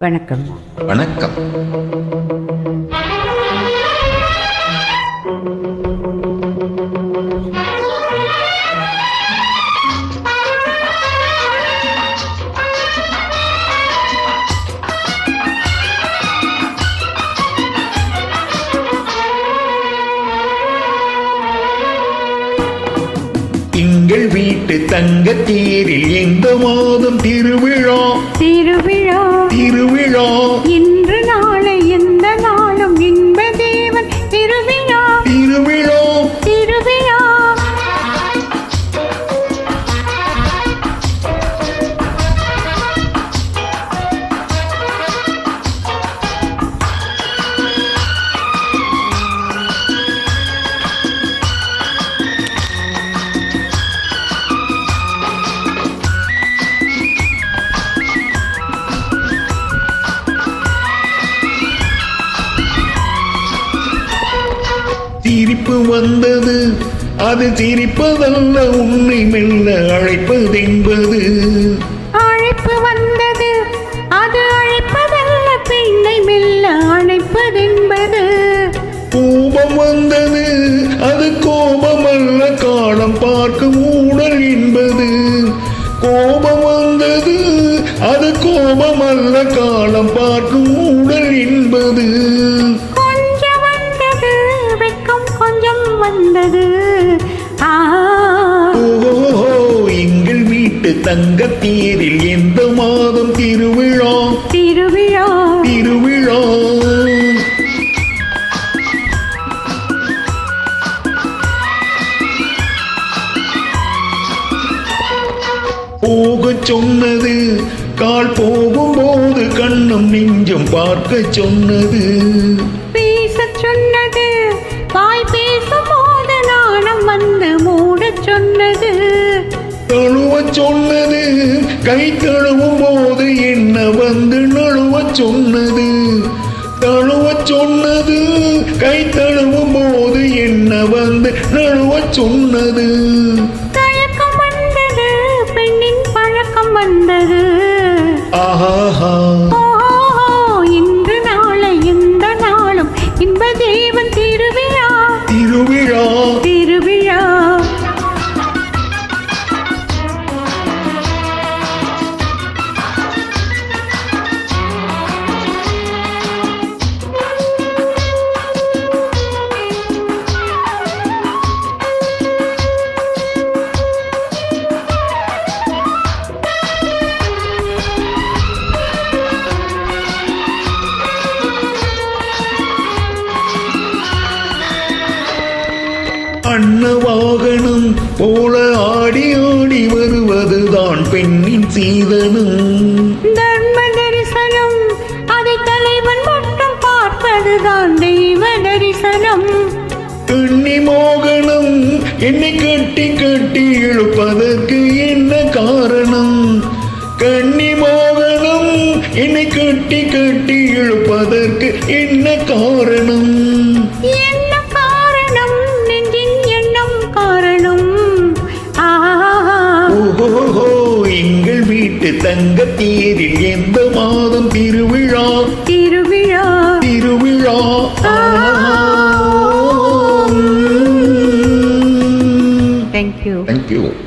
வணக்கம். வணக்கம். எங்கள் வீட்டு தங்கத்தேரில் எந்த மாதம் திருவிழா திருவிழா திருவிழா இன்று நாளை எந்த நாளும் இன்ப தேவன் திருவிழா திருவிழா திருவிழா. சிரிப்பு வந்தது, அது சிரிப்பதல்ல, உன்னை மெல்ல அழைப்பதென்பது. அழைப்பு வந்தது, அது அழைப்பதல்ல, பெண்ணை மெல்ல அழைப்பதென்பது. கோபம் வந்தது, அது கோபமல்ல, காலம் பார்க்கும் ஊடல் என்பது. கோபம் வந்தது, அது கோபமல்ல, காலம் பார்க்கும் ஊடல் என்பது. வந்தது ஓஹோ, எங்கள் வீட்டு தங்கத்தேரில் எந்த மாதம் திருவிழா திருவிழா திருவிழா. போக சொன்னது, கால் போகும்போது கண்ணும் நெஞ்சும் பார்க்க சொன்னது. பேச சொன்னது, வாய் பேசும்போது நாணம் வந்து மூட சொன்னது. தழுவ சொன்னது, கை தழுவும் போது என்ன வந்து நழுவ சொன்னது. தழுவ சொன்னது, கை தழுவும் போது என்ன வந்து நழுவ சொன்னது. தயக்கம் வந்தது, பெண்ணின் பழக்கம் வந்தது. ஆஹா, இன்று நாளை எந்த நாளும் இன்ப தேவன் திருவிழா திருவிழா திருவிழா. அன்னவாகனம் போல ஆடி ஆடி வருவதுதான் பெண்ணின் சீதனம். தர்ம தரிசனம், அதை தலைவன் மட்டும் பார்ப்பதுதான் தெய்வ தரிசனம். கண்ணி மோகனம், என்னை கட்டி கட்டி இழுப்பதற்கு என்ன காரணம்? கண்ணி மோகனம், என்னை கட்டி கட்டி இழுப்பதற்கு என்ன காரணம்? என்ன காரணம்? நெஞ்சின் எண்ணம் காரணம். ஓஹோ, எங்கள் வீட்டு தங்கத்தேரில் எந்த மாதம் திருவிழா திருவிழா திருவிழா. Thank you. Thank you.